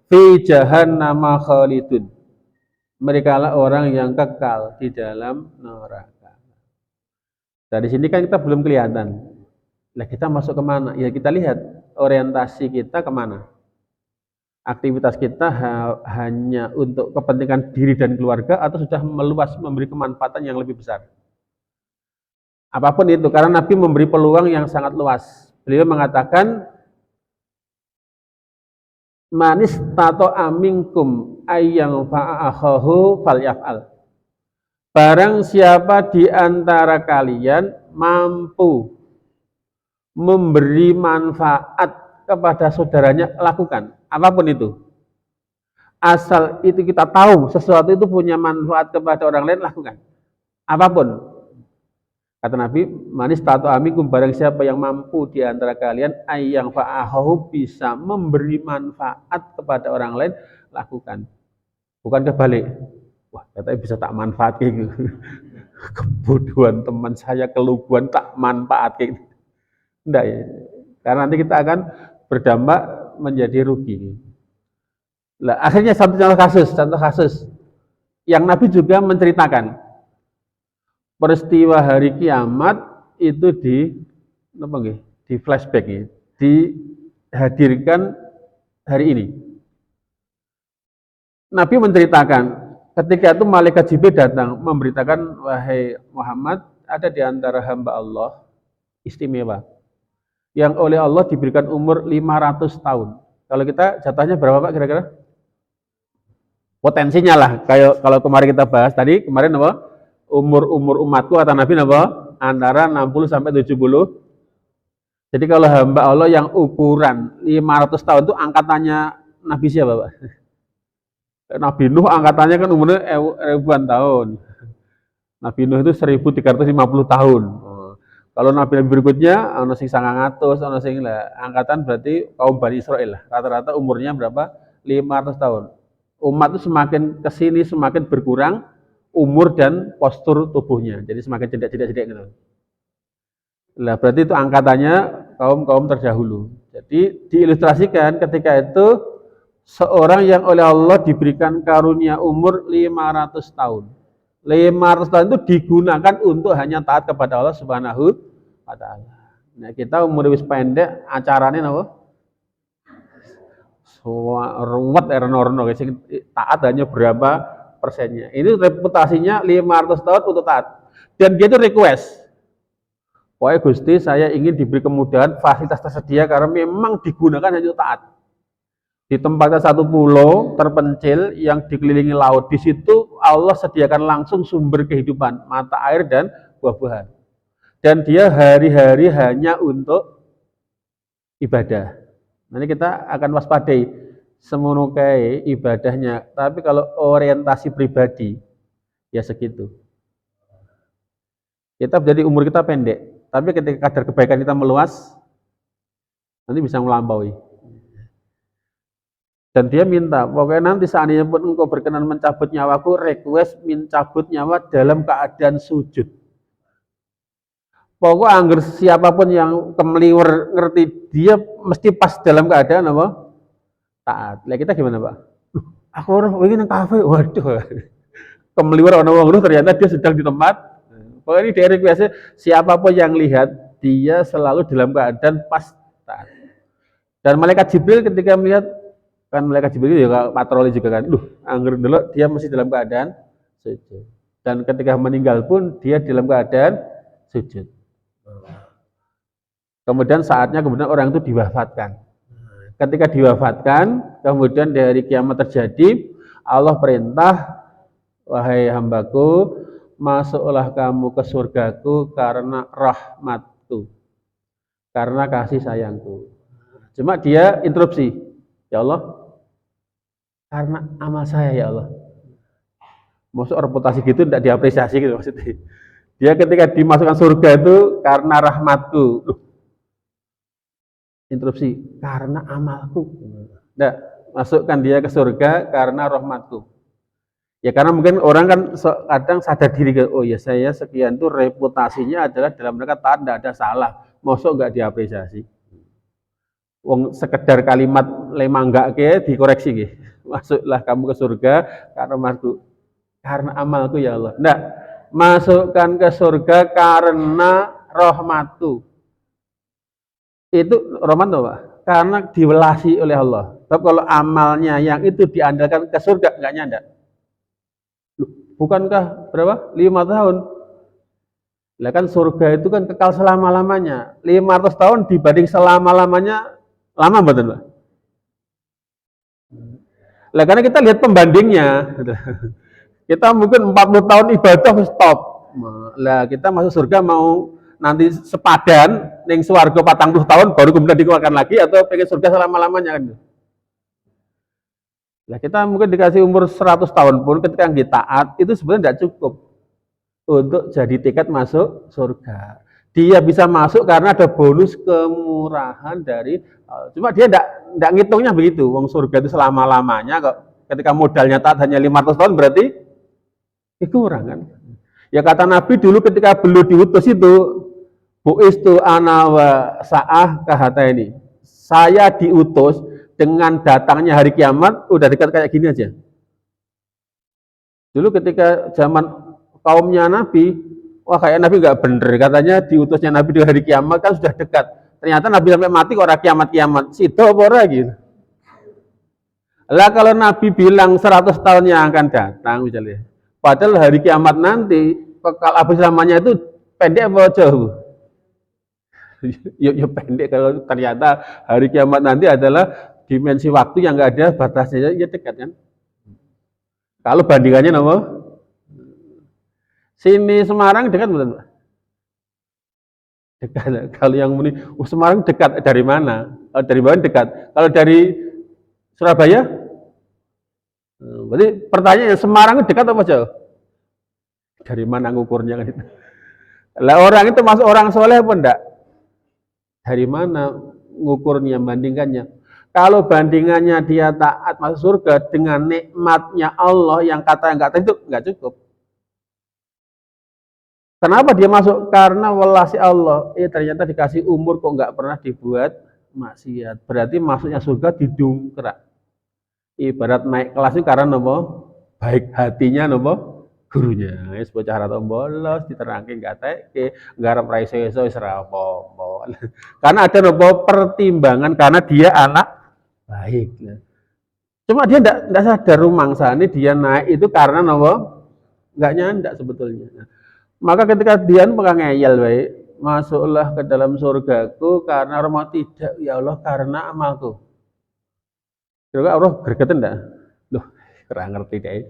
fi jahannama khalidun. Mereka lah orang yang kekal di dalam neraka. Dari sini kan kita belum kelihatan. Nah, kita masuk kemana? Ya kita lihat orientasi kita kemana. Aktivitas kita hanya untuk kepentingan diri dan keluarga atau sudah meluas memberi kemanfaatan yang lebih besar. Apapun itu, karena Nabi memberi peluang yang sangat luas. Beliau mengatakan, manis tato aminkum ayyang fa'akhahu falyaf'al. Barang siapa di antara kalian mampu memberi manfaat kepada saudaranya, lakukan. Apapun itu. Asal itu kita tahu sesuatu itu punya manfaat kepada orang lain, lakukan. Apapun. Kata Nabi, manis tato amikum, barang siapa yang mampu di antara kalian ayyang fa'ahahu, bisa memberi manfaat kepada orang lain, lakukan. Bukan kebalik. Wah, katanya bisa tak manfaat kayak gitu. Kebodohan teman saya, keluguan tak manfaat kayak gitu. Enggak ya. Karena nanti kita akan berdampak menjadi rugi. Nah, akhirnya contoh kasus yang Nabi juga menceritakan peristiwa hari kiamat itu di flashback ya, dihadirkan hari ini. Nabi menceritakan ketika itu malaikat Jibril datang memberitakan, wahai Muhammad, ada di antara hamba Allah istimewa yang oleh Allah diberikan umur 500 tahun. Kalau kita jatahnya berapa Pak kira-kira? Potensinya lah, kayak kalau kemarin kita bahas tadi, kemarin apa? Umur umatku kata Nabi apa? Antara 60 sampai 70. Jadi kalau hamba Allah yang ukuran 500 tahun itu angkatannya Nabi siapa, Pak? Nabi Nuh angkatannya kan umurnya ribuan tahun. Nabi Nuh itu 1350 tahun. Kalau nabi berikutnya ana sing 900, ana sing angkatan berarti kaum Bani Israil lah. Rata-rata umurnya berapa? 500 tahun. Umat itu semakin kesini semakin berkurang umur dan postur tubuhnya. Jadi semakin cedek-cedek gitu. Lah berarti itu angkatannya kaum terdahulu. Jadi diilustrasikan ketika itu seorang yang oleh Allah diberikan karunia umur 500 tahun. 500 tahun itu digunakan untuk hanya taat kepada Allah Subhanahu wa taala. Nah, kita umur wis pendek, acarane napa? Ruwet erno-erno sing taat hanya berapa persennya. Ini reputasinya 500 tahun untuk taat. Dan dia itu request. Pokoknya Gusti, saya ingin diberi kemudahan, fasilitas tersedia karena memang digunakan hanya untuk taat. Di tempatnya satu pulau terpencil yang dikelilingi laut. Di situ Allah sediakan langsung sumber kehidupan, mata air dan buah-buahan. Dan dia hari-hari hanya untuk ibadah. Nanti kita akan waspadai semono kae ibadahnya. Tapi kalau orientasi pribadi, ya segitu. Kita jadi umur kita pendek. Tapi ketika kadar kebaikan kita meluas, nanti bisa melampaui. Dan dia minta, pokoknya nanti seandainya pun engkau berkenan mencabut nyawaku, request mencabut nyawa dalam keadaan sujud. Pokoknya anggur siapapun yang kemeliwer ngerti, dia mesti pas dalam keadaan apa? Taat. Lah kita gimana Pak? Aku orang ingin nang kafe, waduh. Kemeliwer orang ternyata dia sedang di tempat. Pokoknya ini dari biasa siapapun yang lihat, dia selalu dalam keadaan pas taat. Dan malaikat Jibril ketika melihat, kan malaikat Jibril juga patroli juga kan, anggur dulu dia masih dalam keadaan sujud. Dan ketika meninggal pun dia dalam keadaan sujud. Kemudian saatnya orang itu diwafatkan. Ketika diwafatkan, kemudian di hari kiamat terjadi, Allah perintah, wahai hambaku, masuklah kamu ke surgaku karena rahmatku, karena kasih sayangku. Cuma dia interupsi, ya Allah, karena amal saya ya Allah. Maksud reputasi gitu tidak diapresiasi gitu maksudnya. Dia ketika dimasukkan surga itu karena rahmatku. Interupsi, karena amalku. Tidak, masukkan dia ke surga karena rahmatku. Ya karena mungkin orang kan kadang sadar diri, oh ya saya sekian tuh reputasinya adalah dalam mereka taat, tidak ada salah. Masuk nggak diapresiasi. Wong sekedar kalimat lemah enggak ke dikoreksi ke. Masuklah kamu ke surga karena rahmatku. Karena amalku ya Allah. Enggak, masukkan ke surga karena rahmatku. Itu rahmat Pak? Karena diwelasi oleh Allah. Tapi kalau amalnya yang itu diandalkan ke surga, enggak nyanda. Bukankah berapa? 5 tahun. Lah kan surga itu kan kekal selama-lamanya. 500 tahun dibanding selama-lamanya lama betul Pak? Lah karena kita lihat pembandingnya. Kita mungkin 40 tahun ibadah stop. Lah kita masuk surga mau nanti sepadan ning swarga 40 tahun baru kemudian dikeluarkan lagi atau pengen surga selama-lamanya kan. Lah kita mungkin dikasih umur 100 tahun pun ketika kita taat itu sebenarnya tidak cukup untuk jadi tiket masuk surga. Dia bisa masuk karena ada bonus kemurahan dari cuma dia tidak ngitungnya begitu. Wong surga itu selama-lamanya kok. Ketika modalnya taat hanya 500 tahun berarti kurang kan. Ya kata Nabi dulu ketika beliau diutus itu, buistu ana wa sa'ah kahata ini. Saya diutus dengan datangnya hari kiamat, udah dekat kayak gini aja. Dulu ketika zaman kaumnya Nabi, wah kayak Nabi nggak bener, katanya diutusnya Nabi di hari kiamat kan sudah dekat. Ternyata Nabi sampai mati kok orang kiamat-kiamat. Situ apa gitu. Lah kalau Nabi bilang 100 tahun yang akan datang misalnya. Padahal hari kiamat nanti kekal abadi selamanya itu pendek apa jauh? Ya pendek kalau ternyata hari kiamat nanti adalah dimensi waktu yang nggak ada batasnya, ya dekat kan? Kalau bandingannya apa? Sini Semarang dekat betul Pak? Dekat. Kalau yang muni, Semarang dekat dari mana? Dari mana dekat? Kalau dari Surabaya? Berarti pertanyaannya Semarang dekat apa jauh? Dari mana ngukurnya kan itu? Lah orang itu masuk orang soleh apa enggak? Dari mana ngukurnya, bandingkannya? Kalau bandingannya dia taat masuk surga dengan nikmatnya Allah yang kata enggak itu enggak cukup. Kenapa dia masuk? Karena welasi Allah. Ternyata dikasih umur kok enggak pernah dibuat maksiat. Berarti masuknya surga didongkrak. Ibarat naik kelas itu karena apa? Baik hatinya apa? Gurunya. Wis bocah ra bolos diterangke enggak teke, garap ra iso-iso wis ra apa-apa. Karena ada apa? Pertimbangan karena dia anak baik. Cuma dia enggak sadar rumangsane dia naik itu karena apa? Enggak nyandak sebetulnya. Maka ketika dia pegang ngeyel wae, masuklah ke dalam surgaku karena rahmat, tidak ya Allah karena amalku. Kira Allah greget enggak? Loh, kurang ngerti deh.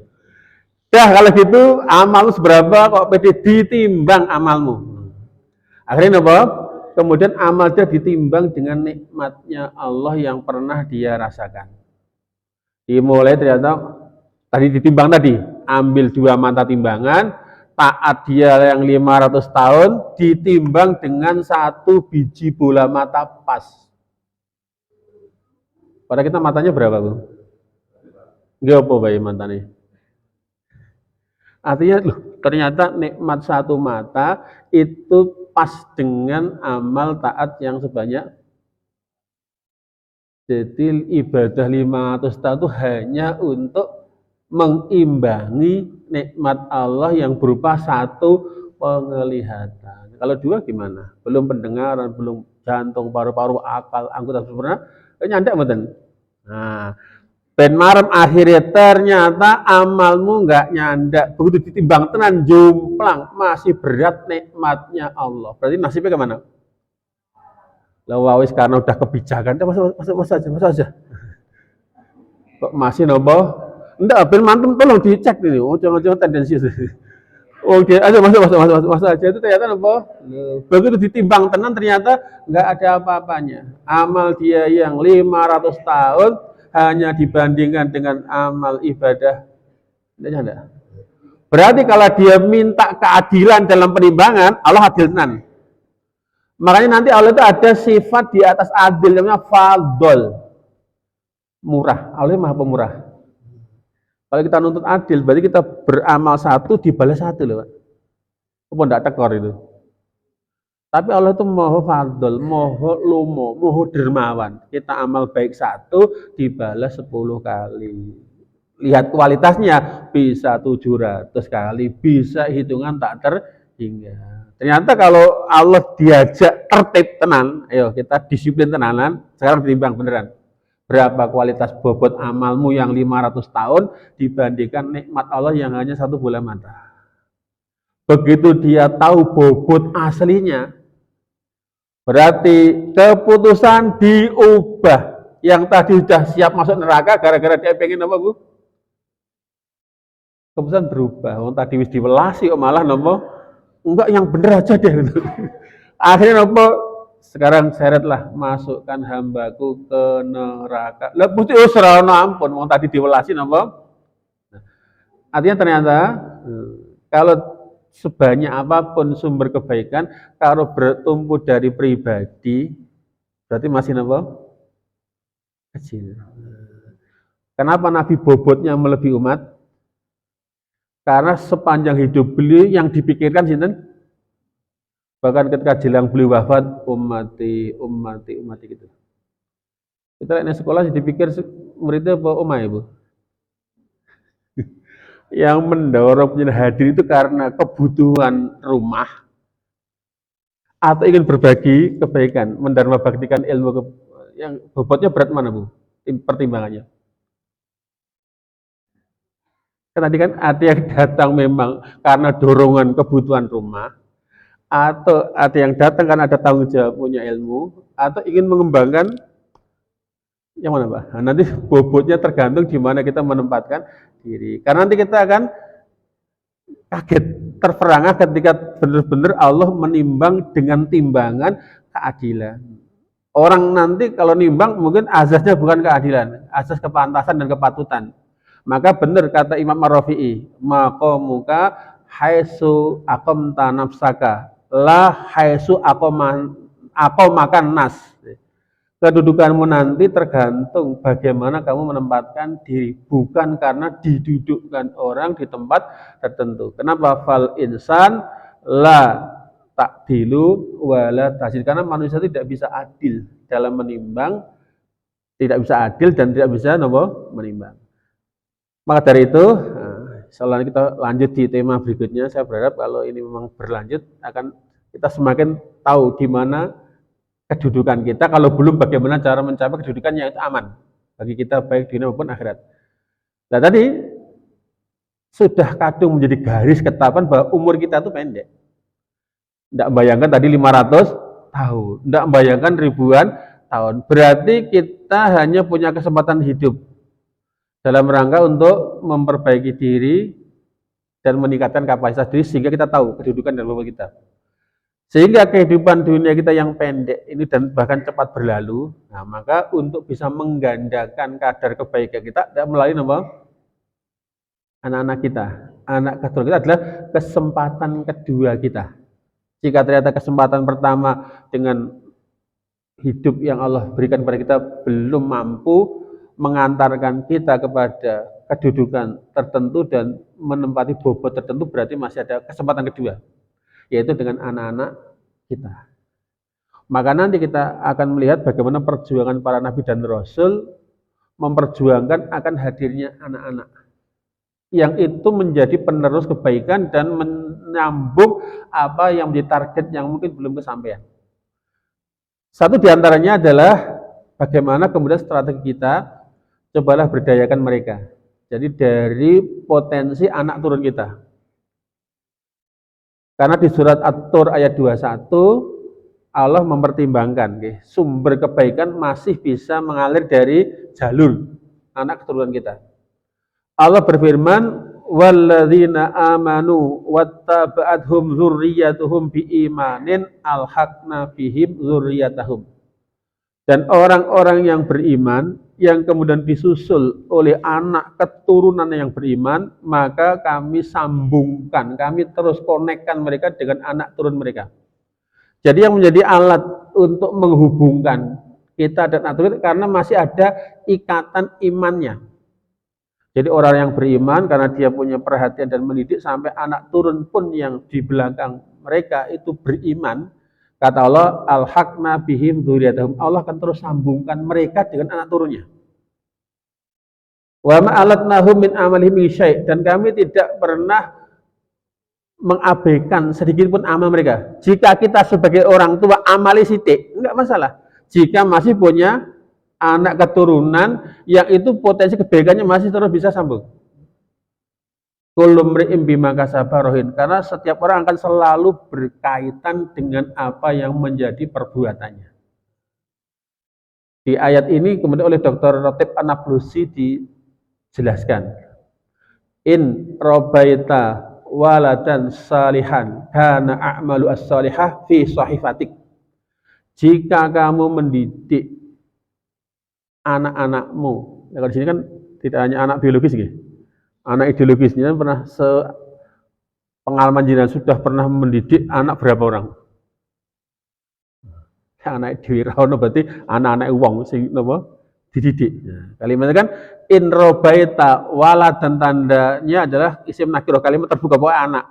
Ya kalau gitu amalmu seberapa kok pede ditimbang amalmu. Akhirnya apa? Kemudian amal dia ditimbang dengan nikmatnya Allah yang pernah dia rasakan. Dimulai ternyata tadi ditimbang tadi, ambil 2 mata timbangan, taat dia yang 500 tahun ditimbang dengan 1 biji bola mata pas. Pada kita matanya berapa, Bu? Enggak apa bae matanya. Artinya loh, ternyata nikmat 1 mata itu pas dengan amal taat yang sebanyak. Jadi ibadah 500 tahun itu hanya untuk mengimbangi nikmat Allah yang berupa 1 penglihatan. Kalau 2 gimana? Belum pendengaran, belum jantung, paru-paru, akal, anggota sempurna, nyandak mboten. Nah, Ben marem akhirnya ternyata amalmu nggak nyandak. Begitu ditimbang tenan jomplang masih berat nikmatnya Allah. Berarti nasibnya kemana? Lah wis karena udah kebijakan, masuk aja. Kok masih nopo? Enggak, ben mantum tolong dicek ini. Oh, jangan-jangan tendensius. Oke, aja masuk aja itu ternyata nopo? Begitu ditimbang tenan ternyata nggak ada apa-apanya. Amal dia yang 500 tahun hanya dibandingkan dengan amal ibadah. Enggak. Berarti kalau dia minta keadilan dalam penimbangan, Allah adil tenan. Makanya nanti Allah itu ada sifat di atas adil namanya fadl. Murah. Allah Maha Pemurah. Kalau kita nuntut adil, berarti kita beramal satu dibalas satu loh, Pak. Apa enggak tekor itu? Tapi Allah itu moho fadl, moho lumo, moho dermawan. Kita amal baik satu dibalas 10 kali. Lihat kualitasnya, bisa 700 kali, bisa hitungan tak terhingga. Ternyata kalau Allah diajak tertib tenan, ayo kita disiplin tenanan, sekarang ditimbang beneran. Berapa kualitas bobot amalmu yang 500 tahun dibandingkan nikmat Allah yang hanya 1 bola mata. Begitu dia tahu bobot aslinya, berarti keputusan diubah. Yang tadi sudah siap masuk neraka gara-gara dia pengen apa, Bu? Keputusan berubah. Yang tadi wis diwelasi kok malah nopo? Enggak, yang bener aja deh. Akhirnya nopo? Sekarang seretlah, masukkan hambaku ke neraka. Lah putih ora ampun, wong tadi diwelasi nopo? Artinya ternyata kalau sebanyak apapun sumber kebaikan, kalau bertumpu dari pribadi, berarti masih nopo? Kecil. Kenapa Nabi bobotnya melebihi umat? Karena sepanjang hidup beliau yang dipikirkan sinten? Bahkan ketika jelang beliau wafat, ummati gitu. Kita lihat sekolah dipikir muridnya apa omah Ibu? Yang mendorong hadir itu karena kebutuhan rumah atau ingin berbagi kebaikan, mendharma baktikan ilmu yang bobotnya berat mana, Bu? Pertimbangannya. Tadi kan ada yang datang memang karena dorongan kebutuhan rumah, atau ada yang datang karena ada tanggung jawab punya ilmu, atau ingin mengembangkan yang mana, Pak? Nah, nanti bobotnya tergantung di mana kita menempatkan diri. Karena nanti kita akan kaget, terperangah ketika benar-benar Allah menimbang dengan timbangan keadilan. Orang nanti kalau nimbang mungkin azasnya bukan keadilan, azas kepantasan dan kepatutan. Maka benar kata Imam Ar-Rafi'i, maqamuka haitsu aqamta nafsaka la haitsu aqamakan nas. Kedudukanmu nanti tergantung bagaimana kamu menempatkan diri, bukan karena didudukkan orang di tempat tertentu. Kenapa? Fal insan la takdilu wala tahsil. Karena manusia tidak bisa adil dalam menimbang, tidak bisa adil dan tidak bisa menimbang. Maka dari itu, setelah kita lanjut di tema berikutnya, saya berharap kalau ini memang berlanjut, akan kita semakin tahu di mana kedudukan kita, kalau belum bagaimana cara mencapai kedudukan yang itu aman bagi kita baik dunia maupun akhirat. Nah tadi sudah kadung menjadi garis ketetapan bahwa umur kita itu pendek. Tidak bayangkan tadi 500 tahun, tidak bayangkan ribuan tahun. Berarti kita hanya punya kesempatan hidup dalam rangka untuk memperbaiki diri dan meningkatkan kapasitas diri sehingga kita tahu kedudukan dan bobot kita. Sehingga kehidupan dunia kita yang pendek ini dan bahkan cepat berlalu, nah maka untuk bisa menggandakan kadar kebaikan kita melalui anak-anak kita. Anak keturunan kita adalah kesempatan kedua kita. Jika ternyata kesempatan pertama dengan hidup yang Allah berikan kepada kita belum mampu mengantarkan kita kepada kedudukan tertentu dan menempati bobot tertentu, berarti masih ada kesempatan kedua, yaitu dengan anak-anak kita. Maka nanti kita akan melihat bagaimana perjuangan para nabi dan rasul memperjuangkan akan hadirnya anak-anak yang itu menjadi penerus kebaikan dan menyambung apa yang menjadi target yang mungkin belum kesampaian. Satu diantaranya adalah bagaimana kemudian strategi kita cobalah berdayakan mereka. Jadi dari potensi anak turun kita. Karena di surat At-Tur ayat 21 Allah mempertimbangkan sumber kebaikan masih bisa mengalir dari jalur anak keturunan kita. Allah berfirman, walladzina amanu wattaba'athum dzurriyyatuhum biimanin alhaqna bihim dzurriyyatahum. Dan orang-orang yang beriman yang kemudian disusul oleh anak keturunan yang beriman, maka kami sambungkan, kami terus konekkan mereka dengan anak turun mereka. Jadi yang menjadi alat untuk menghubungkan kita dan anak turun karena masih ada ikatan imannya. Jadi orang yang beriman karena dia punya perhatian dan mendidik sampai anak turun pun yang di belakang mereka itu beriman. Kata Allah, al-haqna bihim dzurriyyatahum. Allah akan terus sambungkan mereka dengan anak turunnya. Wa ma'alatnahum min amalihim syai', dan kami tidak pernah mengabaikan sedikit pun amal mereka. Jika kita sebagai orang tua amali sithik, enggak masalah. Jika masih punya anak keturunan yang itu potensi kebaikannya masih terus bisa sambung. Kullu mri'in bima kasaba rahin, karena setiap orang akan selalu berkaitan dengan apa yang menjadi perbuatannya. Di ayat ini kemudian oleh Dr. Ratib An-Nablusi dijelaskan, in robaita waladan salihan kana a'malu as-salihah fi sahifatik. Jika kamu mendidik anak-anakmu, ya kalau di sini kan tidak hanya anak biologis gitu. Anak ideologisnya pernah pengalaman jenengan sudah pernah mendidik anak berapa orang? Anak Dewi Rahono berarti anak-anak wong sing napa dididik. Nah, kalimatnya kan in robaita walad, dan tandanya adalah isim nakirah, kalimat terbuka bahwa anak.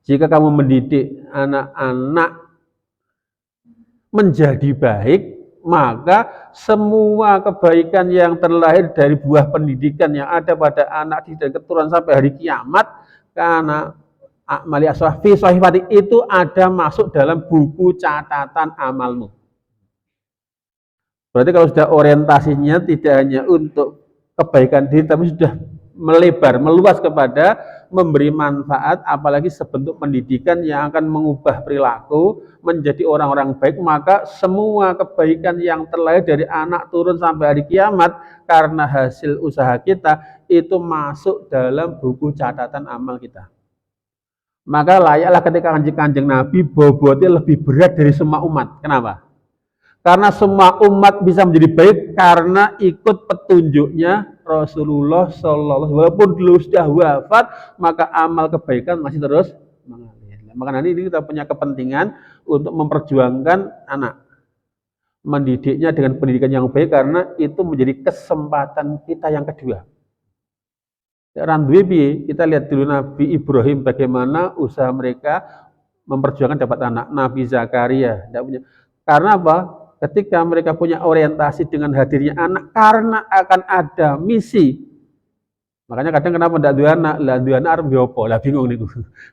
Jika kamu mendidik anak-anak menjadi baik, maka semua kebaikan yang terlahir dari buah pendidikan yang ada pada anak dan keturunan sampai hari kiamat, karena amali aswafi sahifati itu ada masuk dalam buku catatan amalmu. Berarti kalau sudah orientasinya tidak hanya untuk kebaikan diri, tapi sudah melebar, meluas kepada memberi manfaat, apalagi sebentuk pendidikan yang akan mengubah perilaku menjadi orang-orang baik, maka semua kebaikan yang terlahir dari anak turun sampai hari kiamat karena hasil usaha kita itu masuk dalam buku catatan amal kita. Maka layaklah ketika kanjeng Nabi bobotnya lebih berat dari semua umat. Kenapa? Karena semua umat bisa menjadi baik karena ikut petunjuknya Rasulullah Sallallahu Alaihi Wasallam. Walaupun beliau sudah wafat, maka amal kebaikan masih terus mengalir. Maka nanti ini kita punya kepentingan untuk memperjuangkan anak, mendidiknya dengan pendidikan yang baik karena itu menjadi kesempatan kita yang kedua. Randuwe kita lihat dulu Nabi Ibrahim bagaimana usaha mereka memperjuangkan dapat anak. Nabi Zakaria tidak punya. Karena apa? Ketika mereka punya orientasi dengan hadirnya anak, karena akan ada misi. Makanya kadang kenapa tidak dua anak, lah dua anak harus diopo, lah bingung nih.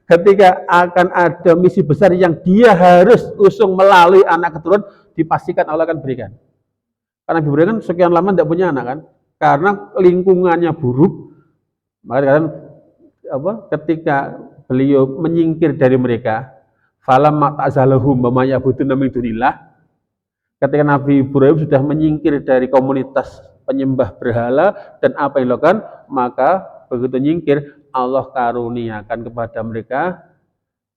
Ketika akan ada misi besar yang dia harus usung melalui anak keturunan, dipastikan Allah akan berikan. Karena diberikan sekian lama tidak punya anak kan, karena lingkungannya buruk. Maka kadang ketika beliau menyingkir dari mereka, falam ta'zalahum wa ya'buduna min dunillah. Ketika Nabi Ibrahim sudah menyingkir dari komunitas penyembah berhala dan apa yang dilakukan, maka begitu nyingkir Allah karuniakan kepada mereka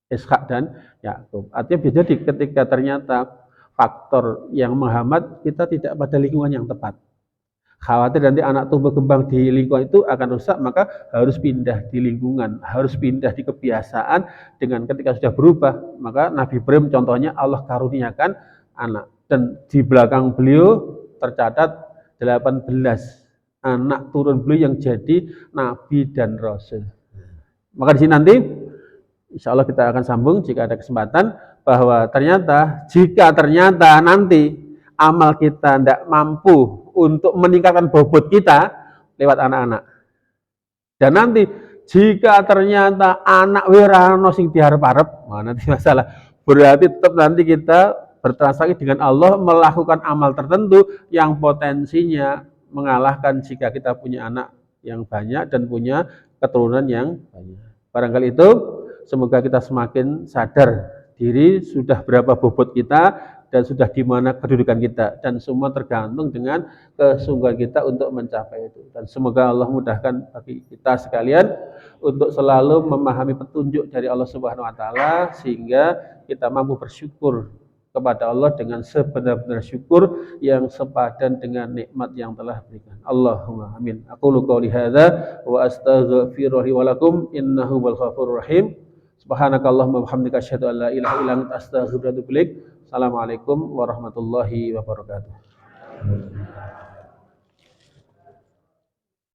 Ishak dan Yakub. Artinya bisa jadi ketika ternyata faktor yang menghambat kita tidak pada lingkungan yang tepat. Khawatir nanti anak tumbuh kembang di lingkungan itu akan rusak, maka harus pindah di lingkungan, harus pindah di kebiasaan. Dengan ketika sudah berubah, maka Nabi Ibrahim contohnya Allah karuniakan anak. Dan di belakang beliau tercatat 18 anak turun beliau yang jadi Nabi dan Rasul. Maka di sini nanti insya Allah kita akan sambung jika ada kesempatan, bahwa jika ternyata nanti amal kita tidak mampu untuk meningkatkan bobot kita lewat anak-anak. Dan nanti jika ternyata anak wirano sing diharap-harap, nanti masalah. Berarti tetap nanti kita bertransaksi dengan Allah melakukan amal tertentu yang potensinya mengalahkan jika kita punya anak yang banyak dan punya keturunan yang banyak. Barangkali itu, semoga kita semakin sadar diri sudah berapa bobot kita dan sudah di mana kedudukan kita, dan semua tergantung dengan kesungguhan kita untuk mencapai itu. Dan semoga Allah mudahkan bagi kita sekalian untuk selalu memahami petunjuk dari Allah Subhanahu wa taala sehingga kita mampu bersyukur kepada Allah dengan sebenar-benar syukur yang sepadan dengan nikmat yang telah berikan. Allahumma amin. Aqulu qouli hadza wa astaghfirullahi wa lakum innahu wal ghafurur rahim. Subhanakallahumma wa bihamdika asyhadu an la ilaha illa anta astaghfiruka wa atubu ilaik. Assalamualaikum warahmatullahi wabarakatuh.